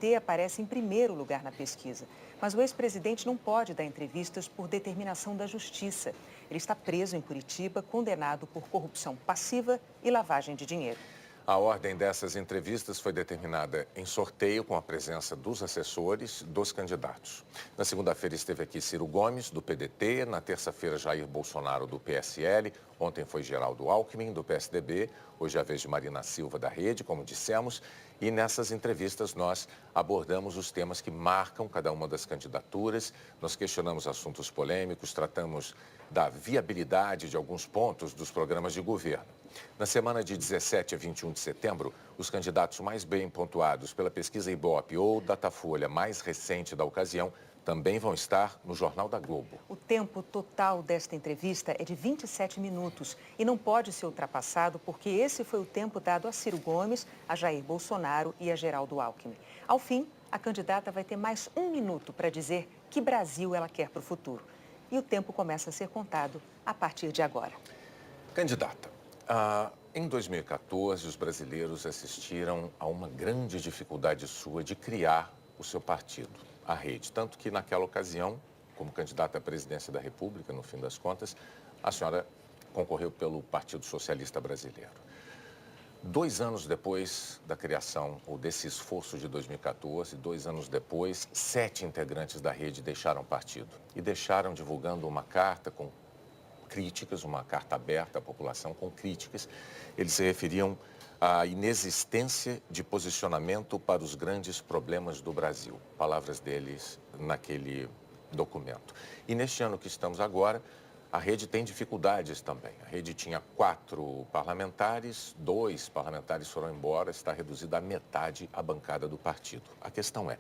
PDT aparece em primeiro lugar na pesquisa. Mas o ex-presidente não pode dar entrevistas por determinação da Justiça. Ele está preso em Curitiba, condenado por corrupção passiva e lavagem de dinheiro. A ordem dessas entrevistas foi determinada em sorteio com a presença dos assessores dos candidatos. Na segunda-feira esteve aqui Ciro Gomes, do PDT, na terça-feira Jair Bolsonaro, do PSL, ontem foi Geraldo Alckmin, do PSDB, hoje é a vez de Marina Silva, da Rede, como dissemos, e nessas entrevistas nós abordamos os temas que marcam cada uma das candidaturas, nós questionamos assuntos polêmicos, tratamos da viabilidade de alguns pontos dos programas de governo. Na semana de 17 a 21 de setembro, os candidatos mais bem pontuados pela pesquisa Ibope ou Datafolha mais recente da ocasião também vão estar no Jornal da Globo. O tempo total desta entrevista é de 27 minutos e não pode ser ultrapassado porque esse foi o tempo dado a Ciro Gomes, a Jair Bolsonaro e a Geraldo Alckmin. Ao fim, a candidata vai ter mais 1 minuto para dizer que Brasil ela quer para o futuro. E o tempo começa a ser contado a partir de agora. Candidata, em 2014, os brasileiros assistiram a uma grande dificuldade sua de criar o seu partido, a Rede. Tanto que, naquela ocasião, como candidata à presidência da República, no fim das contas, a senhora concorreu pelo Partido Socialista Brasileiro. 2 anos depois da criação, ou desse esforço de 2014, 2 anos depois, 7 integrantes da Rede deixaram o partido. E deixaram divulgando uma carta com críticas, uma carta aberta à população com críticas. Eles se referiam à inexistência de posicionamento para os grandes problemas do Brasil. Palavras deles naquele documento. E neste ano que estamos agora, a Rede tem dificuldades também. A Rede tinha 4 parlamentares, 2 parlamentares foram embora, está reduzida à metade a bancada do partido. A questão é,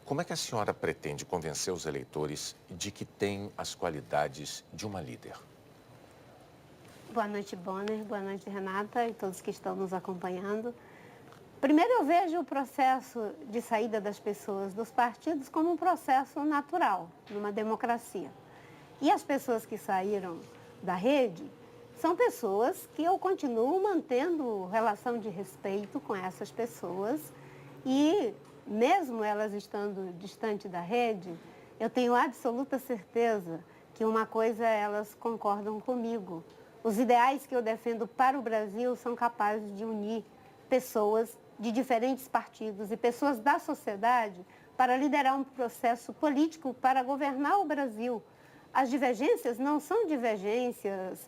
como é que a senhora pretende convencer os eleitores de que tem as qualidades de uma líder? Boa noite, Bonner. Boa noite, Renata e todos que estão nos acompanhando. Primeiro, eu vejo o processo de saída das pessoas dos partidos como um processo natural, numa democracia. E as pessoas que saíram da Rede são pessoas que eu continuo mantendo relação de respeito com essas pessoas e, mesmo elas estando distante da Rede, eu tenho absoluta certeza que uma coisa elas concordam comigo. Os ideais que eu defendo para o Brasil são capazes de unir pessoas de diferentes partidos e pessoas da sociedade para liderar um processo político para governar o Brasil. As divergências não são divergências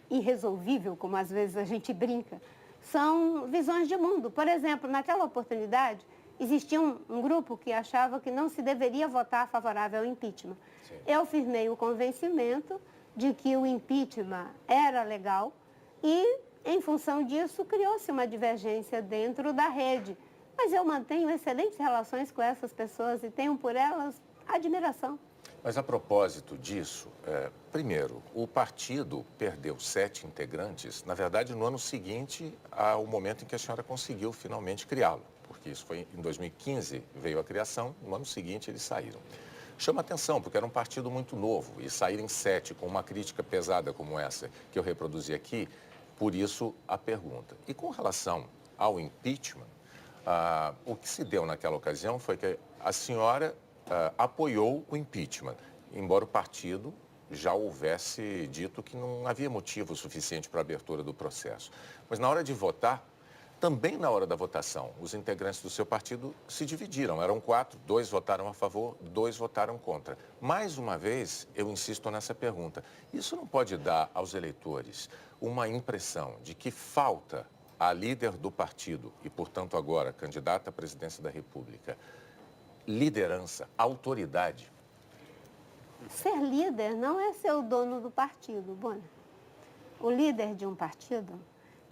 irresolvíveis, como às vezes a gente brinca. São visões de mundo. Por exemplo, naquela oportunidade, existia um grupo que achava que não se deveria votar favorável ao impeachment. Sim. Eu firmei o convencimento de que o impeachment era legal e, em função disso, criou-se uma divergência dentro da Rede. Mas eu mantenho excelentes relações com essas pessoas e tenho por elas admiração. Mas a propósito disso, primeiro, o partido perdeu 7 integrantes, na verdade, no ano seguinte ao momento em que a senhora conseguiu finalmente criá-lo, porque isso foi em 2015, veio a criação, no ano seguinte eles saíram. Chama atenção, porque era um partido muito novo, e saírem 7 com uma crítica pesada como essa que eu reproduzi aqui, por isso a pergunta. E com relação ao impeachment, o que se deu naquela ocasião foi que a senhora apoiou o impeachment, embora o partido já houvesse dito que não havia motivo suficiente para a abertura do processo. Mas na hora de votar, também na hora da votação, os integrantes do seu partido se dividiram. Eram 4, 2 votaram a favor, 2 votaram contra. Mais uma vez, eu insisto nessa pergunta. Isso não pode dar aos eleitores uma impressão de que falta à líder do partido e, portanto, agora candidata à presidência da República, liderança, autoridade? Ser líder não é ser o dono do partido, Bonner. O líder de um partido,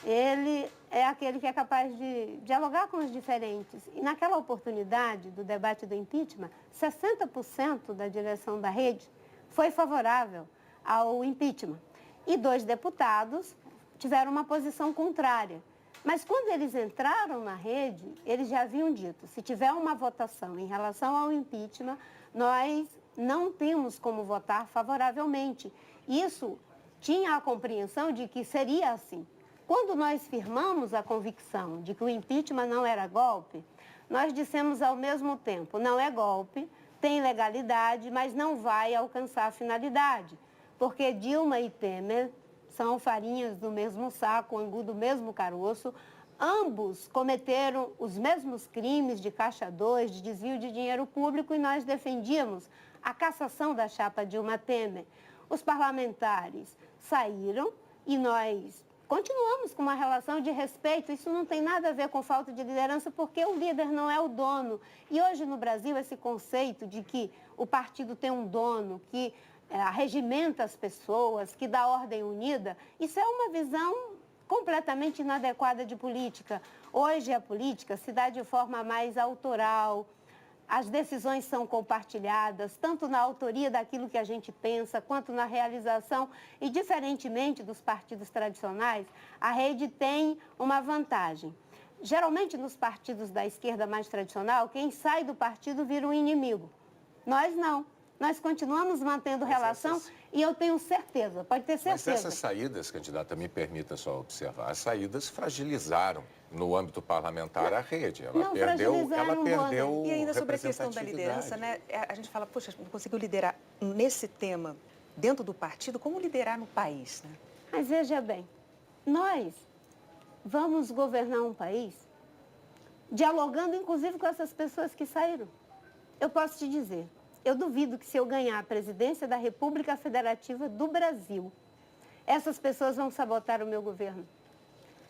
ele é aquele que é capaz de dialogar com os diferentes. E naquela oportunidade do debate do impeachment, 60% da direção da Rede foi favorável ao impeachment. E 2 deputados tiveram uma posição contrária. Mas quando eles entraram na Rede, eles já haviam dito, se tiver uma votação em relação ao impeachment, nós não temos como votar favoravelmente. Isso tinha a compreensão de que seria assim. Quando nós firmamos a convicção de que o impeachment não era golpe, nós dissemos ao mesmo tempo, não é golpe, tem legalidade, mas não vai alcançar a finalidade, porque Dilma e Temer são farinhas do mesmo saco, angu do mesmo caroço, ambos cometeram os mesmos crimes de caixa 2, de desvio de dinheiro público, e nós defendíamos a cassação da chapa Dilma Temer. Os parlamentares saíram e nós continuamos com uma relação de respeito. Isso não tem nada a ver com falta de liderança, porque o líder não é o dono. E hoje no Brasil, esse conceito de que o partido tem um dono, que regimenta as pessoas, que dá ordem unida, isso é uma visão completamente inadequada de política. Hoje a política se dá de forma mais autoral, as decisões são compartilhadas, tanto na autoria daquilo que a gente pensa, quanto na realização. E, diferentemente dos partidos tradicionais, a rede tem uma vantagem. Geralmente, nos partidos da esquerda mais tradicional, quem sai do partido vira um inimigo. Nós não. Nós continuamos mantendo relação e eu tenho certeza, pode ter certeza. Mas essas saídas, candidata, me permita só observar, as saídas fragilizaram no âmbito parlamentar a rede. Ela perdeu E ainda sobre a questão da liderança, né? A gente fala, poxa, não conseguiu liderar nesse tema dentro do partido, como liderar no país, né? Mas veja bem, nós vamos governar um país dialogando inclusive com essas pessoas que saíram. Eu posso te dizer, eu duvido que se eu ganhar a presidência da República Federativa do Brasil, essas pessoas vão sabotar o meu governo.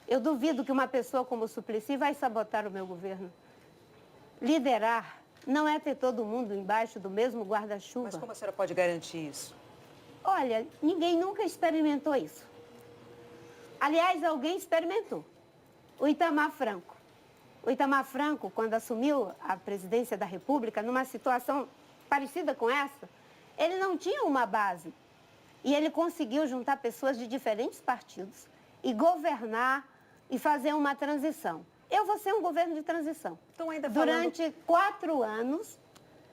Eu duvido que uma pessoa como o Suplicy vai sabotar o meu governo. Liderar não é ter todo mundo embaixo do mesmo guarda-chuva. Mas como a senhora pode garantir isso? Olha, ninguém nunca experimentou isso. Aliás, alguém experimentou. O Itamar Franco. O Itamar Franco, quando assumiu a presidência da República, numa situação parecida com essa, ele não tinha uma base. E ele conseguiu juntar pessoas de diferentes partidos e governar e fazer uma transição. Eu vou ser um governo de transição. Então, ainda Durante 4 anos,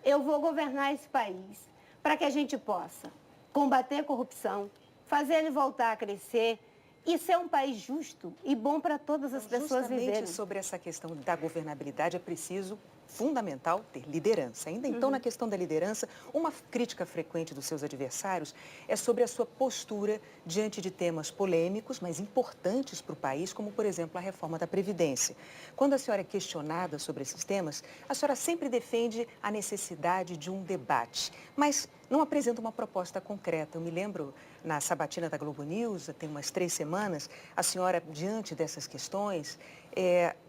eu vou governar esse país para que a gente possa combater a corrupção, fazer ele voltar a crescer e ser um país justo e bom para todas as pessoas viverem. Justamente sobre essa questão da governabilidade é preciso, fundamental, ter liderança. Ainda então, na questão da liderança, uma crítica frequente dos seus adversários é sobre a sua postura diante de temas polêmicos, mas importantes para o país, como, por exemplo, a reforma da Previdência. Quando a senhora é questionada sobre esses temas, a senhora sempre defende a necessidade de um debate, mas não apresenta uma proposta concreta. Eu me lembro, na sabatina da Globo News, tem umas 3 semanas, a senhora, diante dessas questões,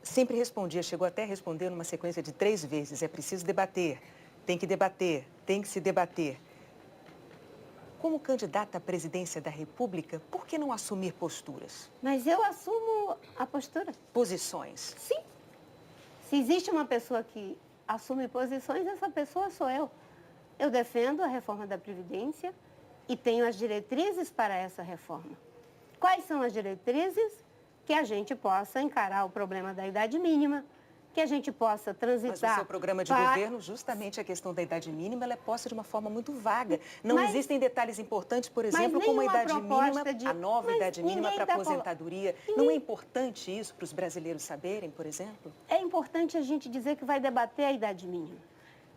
sempre respondia, chegou até a responder numa sequência de 3 vezes, é preciso debater, tem que se debater. Como candidata à presidência da República, por que não assumir posturas? Mas eu assumo a postura. Posições? Sim. Se existe uma pessoa que assume posições, essa pessoa sou eu. Eu defendo a reforma da Previdência e tenho as diretrizes para essa reforma. Quais são as diretrizes? Que a gente possa encarar o problema da idade mínima, que a gente possa transitar... Mas o seu programa de governo, justamente a questão da idade mínima, ela é posta de uma forma muito vaga. Não existem detalhes importantes, por exemplo, como a idade mínima, a nova idade mínima para aposentadoria. Não é importante isso para os brasileiros saberem, por exemplo? É importante a gente dizer que vai debater a idade mínima.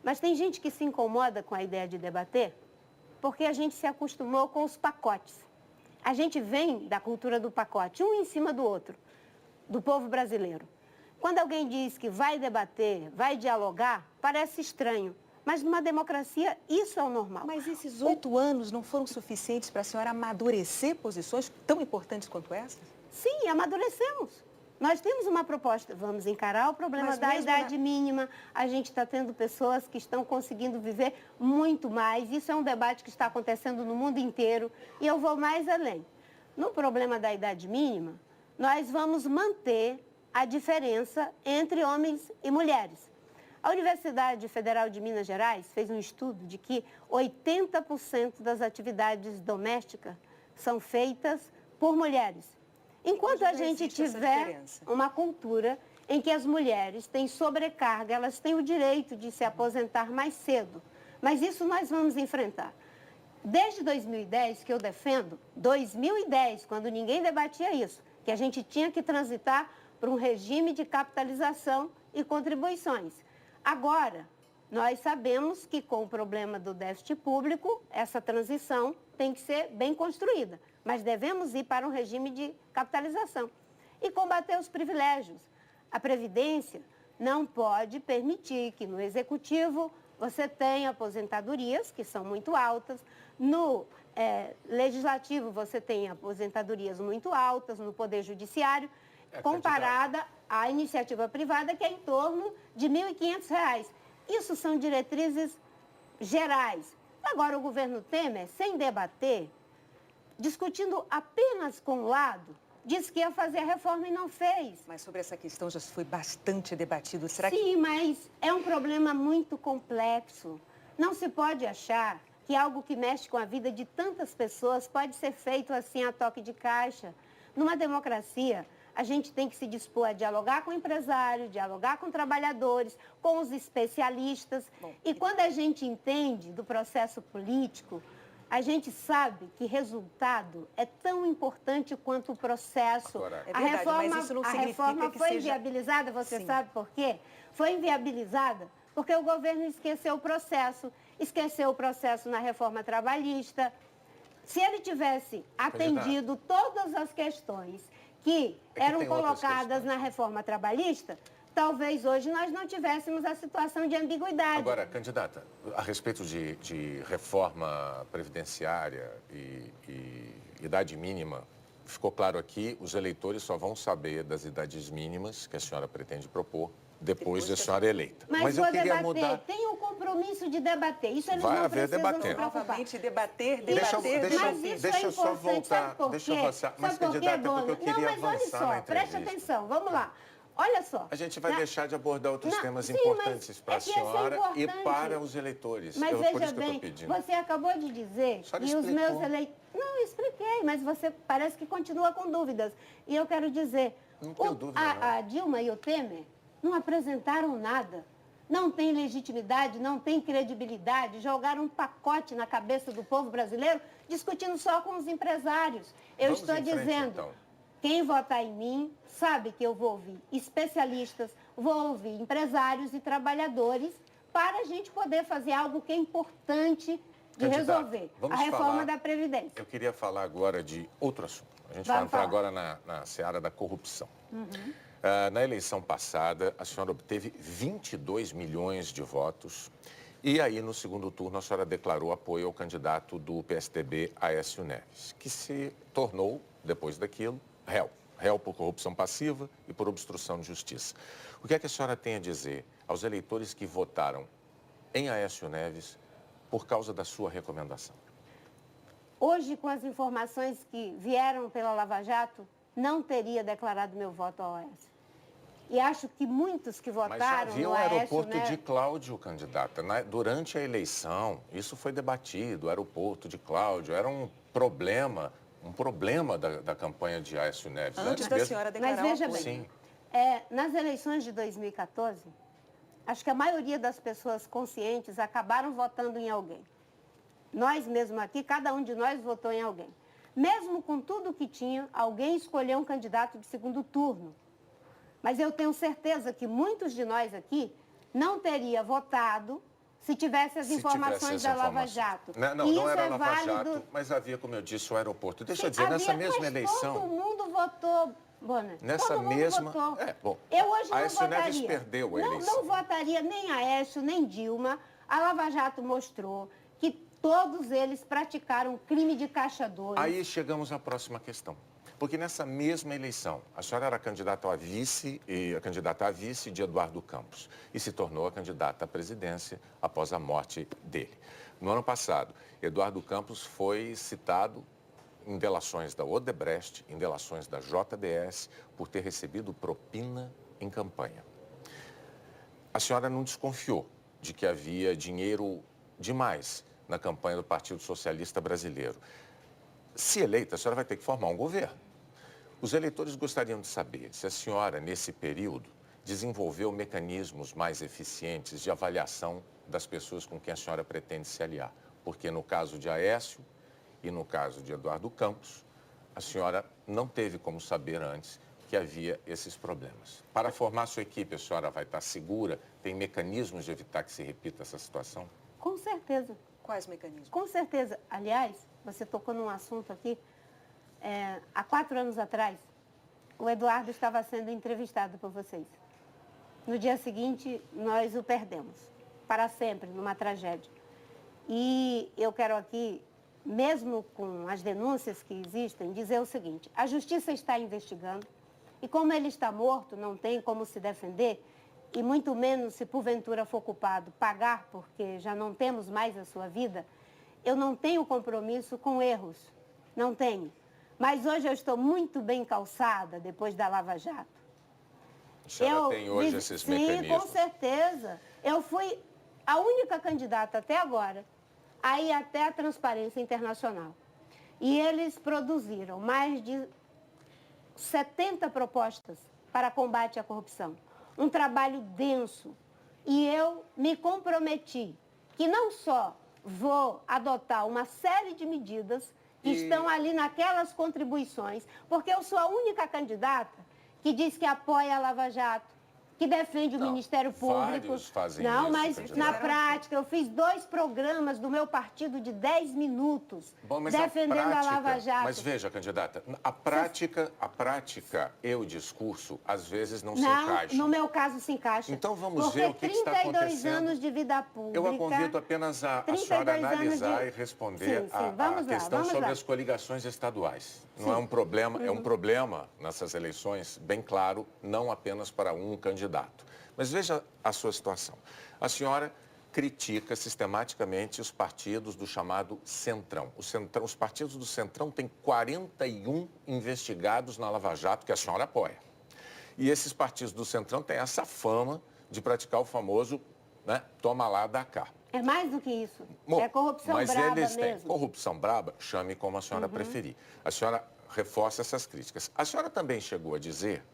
Mas tem gente que se incomoda com a ideia de debater porque a gente se acostumou com os pacotes. A gente vem da cultura do pacote, um em cima do outro, do povo brasileiro. Quando alguém diz que vai debater, vai dialogar, parece estranho. Mas numa democracia, isso é o normal. Mas esses 8 anos não foram suficientes para a senhora amadurecer posições tão importantes quanto essas? Sim, amadurecemos. Nós temos uma proposta, vamos encarar o problema da idade mínima. A gente está tendo pessoas que estão conseguindo viver muito mais. Isso é um debate que está acontecendo no mundo inteiro. E eu vou mais além. No problema da idade mínima, nós vamos manter a diferença entre homens e mulheres. A Universidade Federal de Minas Gerais fez um estudo de que 80% das atividades domésticas são feitas por mulheres. Enquanto a gente tiver uma cultura em que as mulheres têm sobrecarga, elas têm o direito de se aposentar mais cedo. Mas isso nós vamos enfrentar. Desde 2010 que eu defendo, 2010, quando ninguém debatia isso, que a gente tinha que transitar para um regime de capitalização e contribuições. Agora, nós sabemos que com o problema do déficit público, essa transição tem que ser bem construída, mas devemos ir para um regime de capitalização e combater os privilégios. A Previdência não pode permitir que no Executivo você tenha aposentadorias, que são muito altas, no Legislativo você tem aposentadorias muito altas, no Poder Judiciário, comparada à iniciativa privada, que é em torno de R$ 1.500. Isso são diretrizes gerais. Agora, o governo Temer, sem debater, discutindo apenas com um lado, disse que ia fazer a reforma e não fez. Mas sobre essa questão já foi bastante debatido. Será Sim, mas é um problema muito complexo. Não se pode achar que algo que mexe com a vida de tantas pessoas pode ser feito assim a toque de caixa. Numa democracia, a gente tem que se dispor a dialogar com o empresário, dialogar com trabalhadores, com os especialistas. E quando a gente entende do processo político, a gente sabe que resultado é tão importante quanto o processo. Agora, é verdade, mas isso não a significa reforma que foi seja... inviabilizada, você Sim. sabe por quê? Foi inviabilizada porque o governo esqueceu o processo na reforma trabalhista. Se ele tivesse atendido todas as questões que eram colocadas na reforma trabalhista, talvez hoje nós não tivéssemos a situação de ambiguidade. Agora, candidata, a respeito de reforma previdenciária e idade mínima, ficou claro aqui, os eleitores só vão saber das idades mínimas que a senhora pretende propor depois de a senhora eleita. Mas eu queria debater, tem um compromisso de debater, isso eles não precisam se preocupar. Novamente, debater. Deixa eu só voltar, deixa eu avançar. Mas, candidata, é porque eu queria avançar na entrevista. Preste atenção, vamos lá. Olha só. A gente vai deixar de abordar outros temas importantes para a senhora e para os eleitores. Mas por veja isso que eu bem, estou pedindo. você acabou de dizer e os meus eleitores... Não, eu expliquei, mas você parece que continua com dúvidas. E eu quero dizer, não tenho dúvida, a Dilma e o Temer não apresentaram nada. Não tem legitimidade, não tem credibilidade, jogaram um pacote na cabeça do povo brasileiro discutindo só com os empresários. Eu estou dizendo... Então. Quem votar em mim sabe que eu vou ouvir especialistas, vou ouvir empresários e trabalhadores para a gente poder fazer algo que é importante de resolver, a reforma da Previdência. Eu queria falar agora de outro assunto. A gente vai entrar agora na seara da corrupção. Na eleição passada, a senhora obteve 22 milhões de votos e aí, no segundo turno, a senhora declarou apoio ao candidato do PSDB, Aécio Neves, que se tornou, depois daquilo, réu por corrupção passiva e por obstrução de justiça. O que é que a senhora tem a dizer aos eleitores que votaram em Aécio Neves por causa da sua recomendação? Hoje, com as informações que vieram pela Lava Jato, não teria declarado meu voto ao Aécio. E acho que muitos que votaram no Aécio... Mas havia o aeroporto de Cláudio, candidata. Durante a eleição, isso foi debatido, o aeroporto de Cláudio era um problema da campanha de Aécio Neves. Antes da senhora declarar. Mas veja bem, nas eleições de 2014, acho que a maioria das pessoas conscientes acabaram votando em alguém. Nós mesmo aqui, cada um de nós votou em alguém. Mesmo com tudo que tinha, alguém escolheu um candidato de segundo turno. Mas eu tenho certeza que muitos de nós aqui não teria votado se tivesse as informações da Lava Jato. Não era Lava Jato, mas havia, como eu disse, o aeroporto. Deixa eu dizer, nessa mesma eleição... todo mundo votou, Bonner. Nessa mesma... Eu hoje não Aécio votaria. Neves perdeu a eleição. Não votaria nem Aécio, nem Dilma. A Lava Jato mostrou que todos eles praticaram crime de caixa 2. Aí chegamos à próxima questão. Porque nessa mesma eleição, a senhora era candidata a vice de Eduardo Campos e se tornou a candidata à presidência após a morte dele. No ano passado, Eduardo Campos foi citado em delações da Odebrecht, em delações da JBS, por ter recebido propina em campanha. A senhora não desconfiou de que havia dinheiro demais na campanha do Partido Socialista Brasileiro. Se eleita, a senhora vai ter que formar um governo. Os eleitores gostariam de saber se a senhora, nesse período, desenvolveu mecanismos mais eficientes de avaliação das pessoas com quem a senhora pretende se aliar. Porque no caso de Aécio e no caso de Eduardo Campos, a senhora não teve como saber antes que havia esses problemas. Para formar sua equipe, a senhora vai estar segura? Tem mecanismos de evitar que se repita essa situação? Com certeza. Quais mecanismos? Com certeza. Aliás, você tocou num assunto aqui. Há 4 anos atrás, o Eduardo estava sendo entrevistado por vocês. No dia seguinte, nós o perdemos, para sempre, numa tragédia. E eu quero aqui, mesmo com as denúncias que existem, dizer o seguinte: a justiça está investigando e como ele está morto, não tem como se defender, e muito menos se porventura for culpado pagar, porque já não temos mais a sua vida, eu não tenho compromisso com erros, não tenho. Mas hoje eu estou muito bem calçada depois da Lava Jato. A senhora tem hoje esses mecanismos? Sim, com certeza. Eu fui a única candidata até agora a ir até a Transparência Internacional. E eles produziram mais de 70 propostas para combate à corrupção. Um trabalho denso. E eu me comprometi que não só vou adotar uma série de medidas que estão ali naquelas contribuições, porque eu sou a única candidata que diz que apoia a Lava Jato, que defende o Ministério Público. Vários fazem não, isso, mas candidata. na prática eu fiz 2 programas do meu partido de 10 minutos defendendo a Lava Jato. Mas veja, candidata, a prática e o discurso às vezes não se Não, encaixam. no meu caso se encaixa. Então vamos porque ver o que está acontecendo. 32 anos de vida pública. Eu a convido apenas a senhora analisar e responder a questão sobre as coligações estaduais. Não é um problema, é um problema nessas eleições, bem claro, não apenas para um candidato. Mas veja a sua situação. A senhora critica sistematicamente os partidos do chamado Centrão. Os partidos do Centrão têm 41 investigados na Lava Jato que a senhora apoia. E esses partidos do Centrão têm essa fama de praticar o famoso, né, toma lá, dá cá. É mais do que isso. Bom, é corrupção mas braba eles têm mesmo. corrupção braba, chame como a senhora preferir. A senhora reforça essas críticas. A senhora também chegou a dizer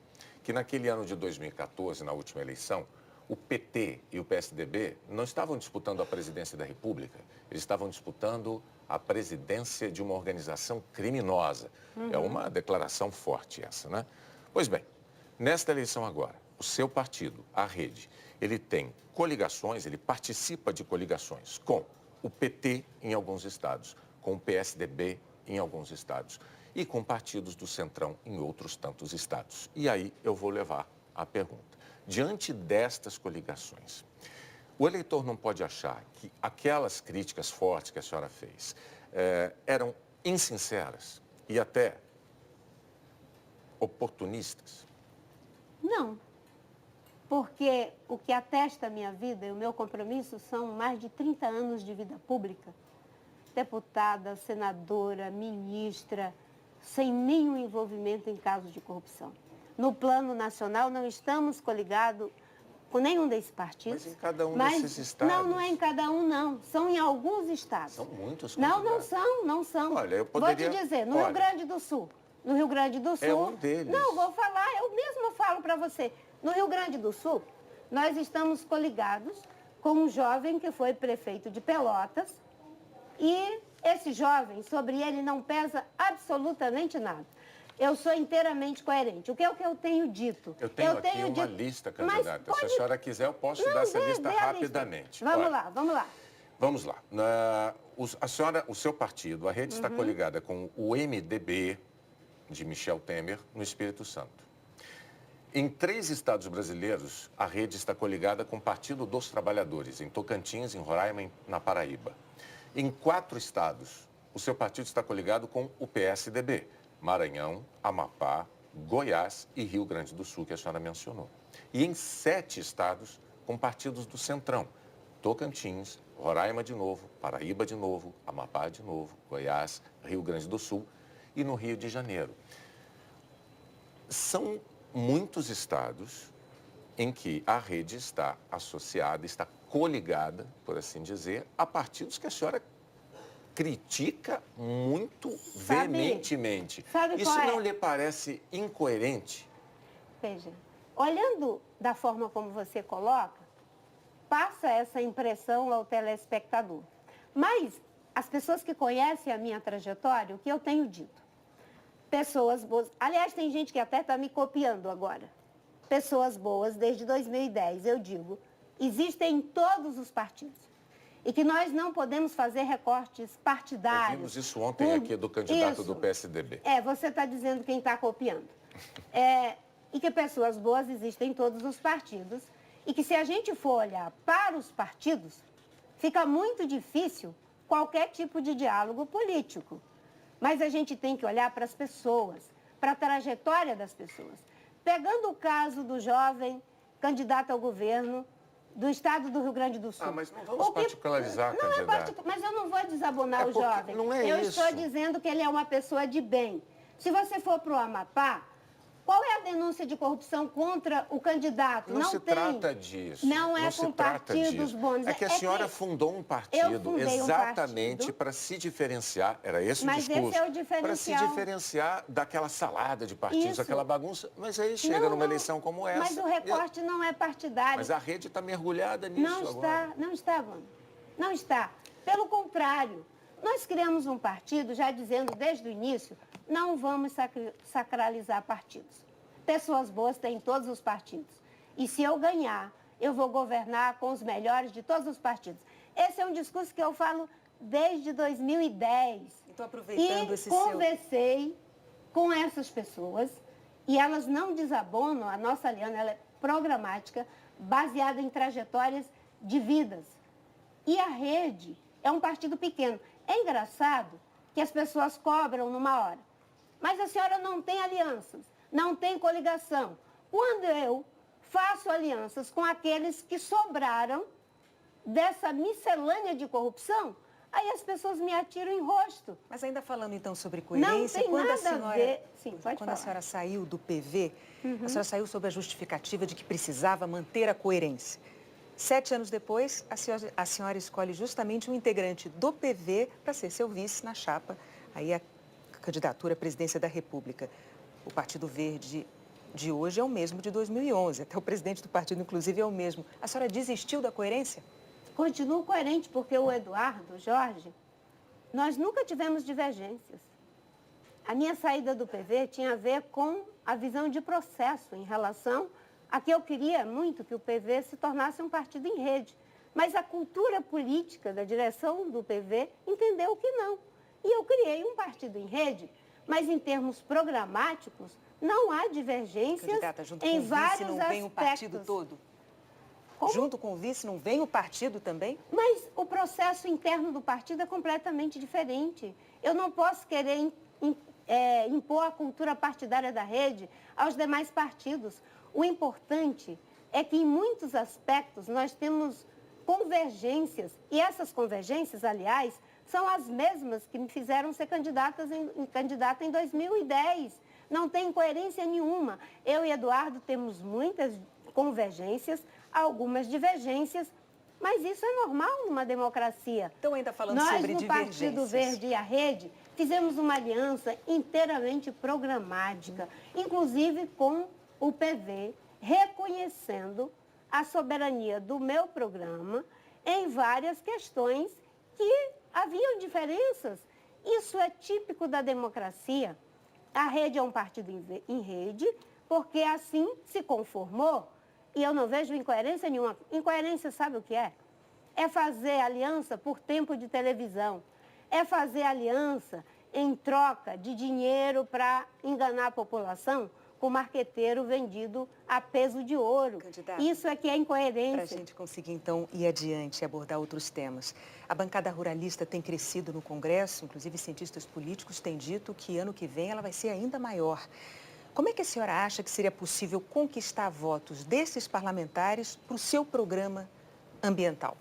que naquele ano de 2014, na última eleição, o PT e o PSDB não estavam disputando a presidência da República, eles estavam disputando a presidência de uma organização criminosa. É uma declaração forte essa, né? Pois bem, nesta eleição agora, o seu partido, a Rede, ele tem coligações, ele participa de coligações com o PT em alguns estados, com o PSDB em alguns estados e com partidos do Centrão em outros tantos estados. E aí eu vou levar a pergunta. Diante destas coligações, o eleitor não pode achar que aquelas críticas fortes que a senhora fez eram insinceras e até oportunistas? Não. Porque o que atesta a minha vida e o meu compromisso são mais de 30 anos de vida pública. Deputada, senadora, ministra, sem nenhum envolvimento em casos de corrupção. No plano nacional, não estamos coligados com nenhum desses partidos. Mas em cada um desses estados? Não, não é em cada um, não. São em alguns estados. São muitos candidatos. Não são. Olha, eu poderia... Vou te dizer, no Rio Grande do Sul. No Rio Grande do Sul... É um deles. Não, vou falar, eu mesmo falo para você. No Rio Grande do Sul, nós estamos coligados com um jovem que foi prefeito de Pelotas e esse jovem, sobre ele não pesa absolutamente nada. Eu sou inteiramente coerente. O que é o que eu tenho dito? Eu tenho aqui uma lista, candidata. Se a senhora quiser, eu posso dar essa lista rapidamente. Vamos lá, vamos lá. Vamos lá. A senhora, o seu partido, a Rede está coligada com o MDB de Michel Temer no Espírito Santo. Em 3 estados brasileiros, a Rede está coligada com o Partido dos Trabalhadores, em Tocantins, em Roraima e na Paraíba. Em 4 estados, o seu partido está coligado com o PSDB, Maranhão, Amapá, Goiás e Rio Grande do Sul, que a senhora mencionou. E em 7 estados, com partidos do Centrão, Tocantins, Roraima de novo, Paraíba de novo, Amapá de novo, Goiás, Rio Grande do Sul e no Rio de Janeiro. São muitos estados em que a Rede está associada, está coligada, por assim dizer, a partidos que a senhora critica muito veementemente. Isso não lhe parece incoerente? Veja, olhando da forma como você coloca, passa essa impressão ao telespectador. Mas as pessoas que conhecem a minha trajetória, o que eu tenho dito? Pessoas boas. Aliás, tem gente que até está me copiando agora. Pessoas boas desde 2010, eu digo, existem em todos os partidos. E que nós não podemos fazer recortes partidários. Ouvimos isso ontem aqui do candidato do PSDB. Você está dizendo quem está copiando. E que pessoas boas existem em todos os partidos. E que se a gente for olhar para os partidos, fica muito difícil qualquer tipo de diálogo político. Mas a gente tem que olhar para as pessoas, para a trajetória das pessoas. Pegando o caso do jovem candidato ao governo do estado do Rio Grande do Sul. Mas não vamos particularizar, candidato. Mas eu não vou desabonar o jovem. Não é eu isso. estou dizendo que ele é uma pessoa de bem. Se você for para o Amapá, qual é a denúncia de corrupção contra o candidato? Não se trata disso. Não é com partidos bons. É que a senhora fundou um partido exatamente para se diferenciar, era esse o discurso. Mas esse é o diferencial. Para se diferenciar daquela salada de partidos, aquela bagunça. Mas aí chega numa eleição como essa. Mas o recorte não é partidário. Mas a rede está mergulhada nisso agora. Não está, Wanda. Não está. Pelo contrário, nós criamos um partido já dizendo desde o início, não vamos sacralizar partidos. Pessoas boas tem em todos os partidos. E se eu ganhar, eu vou governar com os melhores de todos os partidos. Esse é um discurso que eu falo desde 2010. Então, aproveitando esse conversei com essas pessoas e elas não desabonam. A nossa aliança ela é programática, baseada em trajetórias de vidas. E a rede é um partido pequeno. É engraçado que as pessoas cobram numa hora. Mas a senhora não tem alianças, não tem coligação. Quando eu faço alianças com aqueles que sobraram dessa miscelânea de corrupção, aí as pessoas me atiram em rosto. Mas ainda falando então sobre coerência, não tem nada a ver. Sim, pode quando falar. A senhora saiu do PV, a senhora saiu sob a justificativa de que precisava manter a coerência. 7 anos depois, a senhora escolhe justamente um integrante do PV para ser seu vice na chapa, aí a candidatura à presidência da República. O Partido Verde de hoje é o mesmo de 2011, até o presidente do partido, inclusive, é o mesmo. A senhora desistiu da coerência? Continuo coerente, porque o Eduardo, o Jorge, nós nunca tivemos divergências. A minha saída do PV tinha a ver com a visão de processo em relação a que eu queria muito que o PV se tornasse um partido em rede. Mas a cultura política da direção do PV entendeu que não. E eu criei um partido em rede, mas em termos programáticos, não há divergências. Candidata, junto em com o vários vice não vem o partido todo? Como? Junto com o vice não vem o partido também? Mas o processo interno do partido é completamente diferente. Eu não posso querer impor a cultura partidária da rede aos demais partidos. O importante é que, em muitos aspectos, nós temos convergências. E essas convergências, aliás, são as mesmas que me fizeram ser candidata em 2010. Não tem coerência nenhuma. Eu e Eduardo temos muitas convergências, algumas divergências, mas isso é normal numa democracia. Então, ainda falando sobre divergências. Nós, no Partido Verde e a Rede, fizemos uma aliança inteiramente programática, inclusive com o PV, reconhecendo a soberania do meu programa em várias questões que haviam diferenças. Isso é típico da democracia. A rede é um partido em rede, porque assim se conformou, e eu não vejo incoerência nenhuma. Incoerência, sabe o que é? É fazer aliança por tempo de televisão. É fazer aliança em troca de dinheiro para enganar a população com marqueteiro vendido a peso de ouro. Candidata, isso é que é incoerência. Para a gente conseguir, então, ir adiante e abordar outros temas. A bancada ruralista tem crescido no Congresso, inclusive cientistas políticos têm dito que ano que vem ela vai ser ainda maior. Como é que a senhora acha que seria possível conquistar votos desses parlamentares para o seu programa ambiental?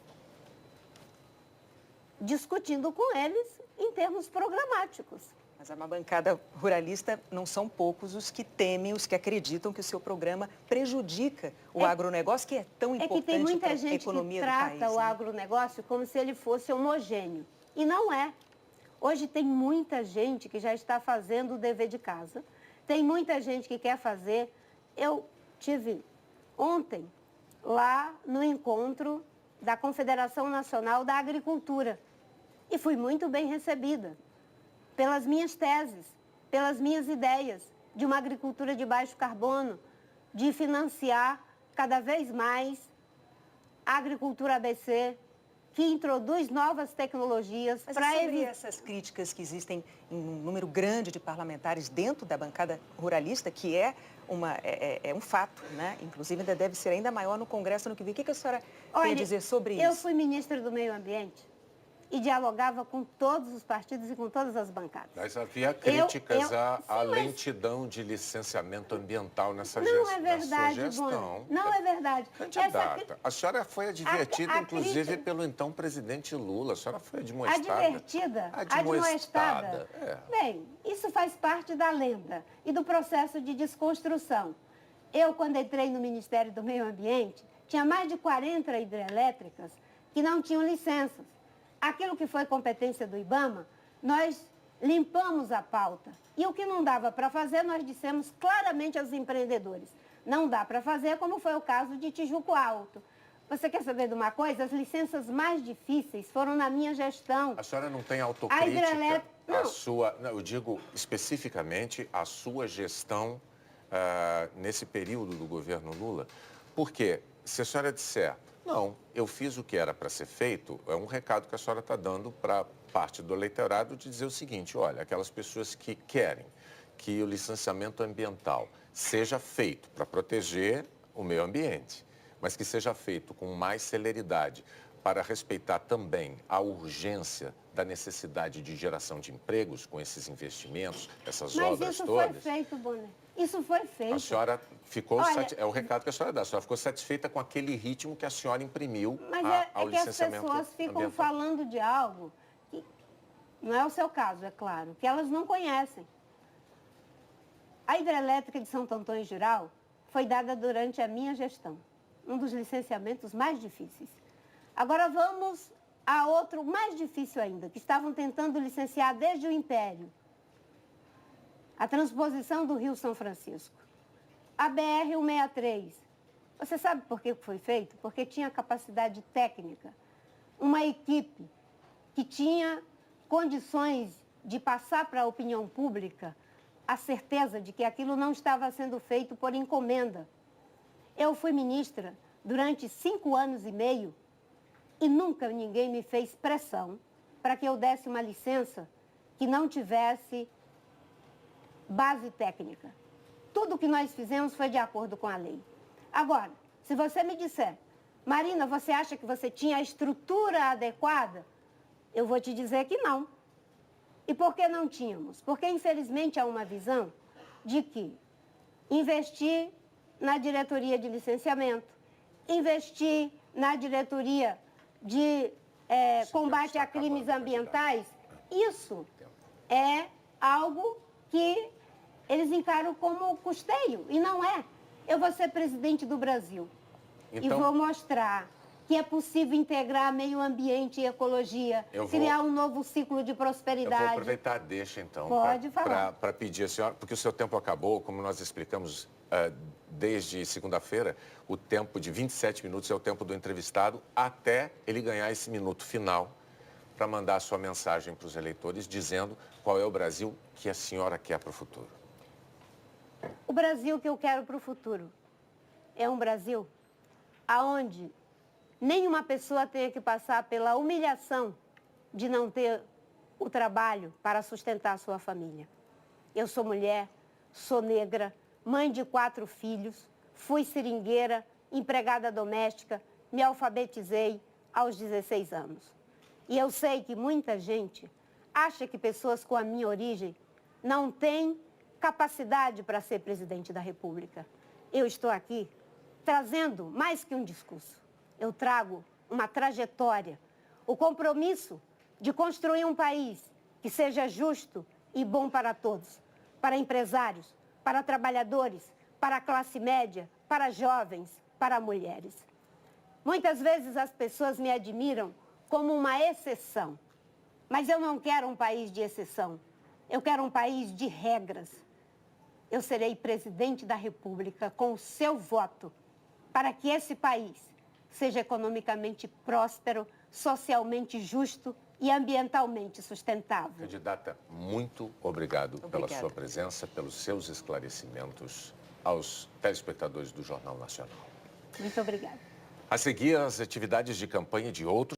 Discutindo com eles em termos programáticos. Mas a bancada ruralista não são poucos os que temem, os que acreditam que o seu programa prejudica o agronegócio, que é tão importante para a economia do país. É que tem muita gente que trata o agronegócio como se ele fosse homogêneo. E não é. Hoje tem muita gente que já está fazendo o dever de casa. Tem muita gente que quer fazer. Eu tive ontem lá no encontro da Confederação Nacional da Agricultura e fui muito bem recebida pelas minhas teses, pelas minhas ideias de uma agricultura de baixo carbono, de financiar cada vez mais a agricultura ABC, que introduz novas tecnologias para evitar essas críticas que existem em um número grande de parlamentares dentro da bancada ruralista, que é um fato, né? Inclusive ainda deve ser ainda maior no Congresso ano que vem. O que a senhora tem a dizer sobre isso? Eu fui ministra do Meio Ambiente e dialogava com todos os partidos e com todas as bancadas. Mas havia críticas à lentidão de licenciamento ambiental nessa gestão. Não é verdade, Bonner. Não é verdade. Candidata, a senhora foi advertida, inclusive, pelo então presidente Lula. A senhora foi admoestada. Advertida? Admoestada. É. Bem, isso faz parte da lenda e do processo de desconstrução. Eu, quando entrei no Ministério do Meio Ambiente, tinha mais de 40 hidrelétricas que não tinham licenças. Aquilo que foi competência do IBAMA, nós limpamos a pauta. E o que não dava para fazer, nós dissemos claramente aos empreendedores. Não dá para fazer, como foi o caso de Tijuco Alto. Você quer saber de uma coisa? As licenças mais difíceis foram na minha gestão. A senhora não tem autocrítica? Eu digo especificamente a sua gestão nesse período do governo Lula. Porque se a senhora disser... Não, eu fiz o que era para ser feito, é um recado que a senhora está dando para parte do eleitorado de dizer o seguinte, olha, aquelas pessoas que querem que o licenciamento ambiental seja feito para proteger o meio ambiente, mas que seja feito com mais celeridade para respeitar também a urgência da necessidade de geração de empregos com esses investimentos, essas obras todas. Mas isso foi feito, Bonner. Isso foi feito. A senhora ficou é o recado que a senhora dá. A senhora ficou satisfeita com aquele ritmo que a senhora imprimiu ao licenciamento ambiental. Mas as pessoas ficam falando de algo que não é o seu caso, é claro, que elas não conhecem. A hidrelétrica de Santo Antônio Geral foi dada durante a minha gestão, um dos licenciamentos mais difíceis. Agora vamos a outro mais difícil ainda, que estavam tentando licenciar desde o Império. A transposição do Rio São Francisco. A BR-163. Você sabe por que foi feito? Porque tinha capacidade técnica. Uma equipe que tinha condições de passar para a opinião pública a certeza de que aquilo não estava sendo feito por encomenda. Eu fui ministra durante 5 anos e meio e nunca ninguém me fez pressão para que eu desse uma licença que não tivesse base técnica. Tudo que nós fizemos foi de acordo com a lei. Agora, se você me disser, Marina, você acha que você tinha a estrutura adequada? Eu vou te dizer que não. E por que não tínhamos? Porque, infelizmente, há uma visão de que investir na diretoria de licenciamento, investir na diretoria de combate a crimes ambientais, isso é algo que eles encaram como custeio, e não é. Eu vou ser presidente do Brasil e vou mostrar que é possível integrar meio ambiente e ecologia, criar um novo ciclo de prosperidade. Eu vou aproveitar, deixa então, para pedir a senhora, porque o seu tempo acabou, como nós explicamos desde segunda-feira, o tempo de 27 minutos é o tempo do entrevistado até ele ganhar esse minuto final para mandar a sua mensagem para os eleitores, dizendo qual é o Brasil que a senhora quer para o futuro. O Brasil que eu quero para o futuro é um Brasil onde nenhuma pessoa tenha que passar pela humilhação de não ter o trabalho para sustentar a sua família. Eu sou mulher, sou negra, mãe de 4 filhos, fui seringueira, empregada doméstica, me alfabetizei aos 16 anos. E eu sei que muita gente acha que pessoas com a minha origem não têm capacidade para ser presidente da República. Eu estou aqui trazendo mais que um discurso. Eu trago uma trajetória, o compromisso de construir um país que seja justo e bom para todos, para empresários, para trabalhadores, para a classe média, para jovens, para mulheres. Muitas vezes as pessoas me admiram como uma exceção, mas eu não quero um país de exceção. Eu quero um país de regras. Eu serei presidente da República com o seu voto para que esse país seja economicamente próspero, socialmente justo e ambientalmente sustentável. Candidata, muito obrigado pela sua presença, pelos seus esclarecimentos aos telespectadores do Jornal Nacional. Muito obrigada. A seguir, as atividades de campanha de outros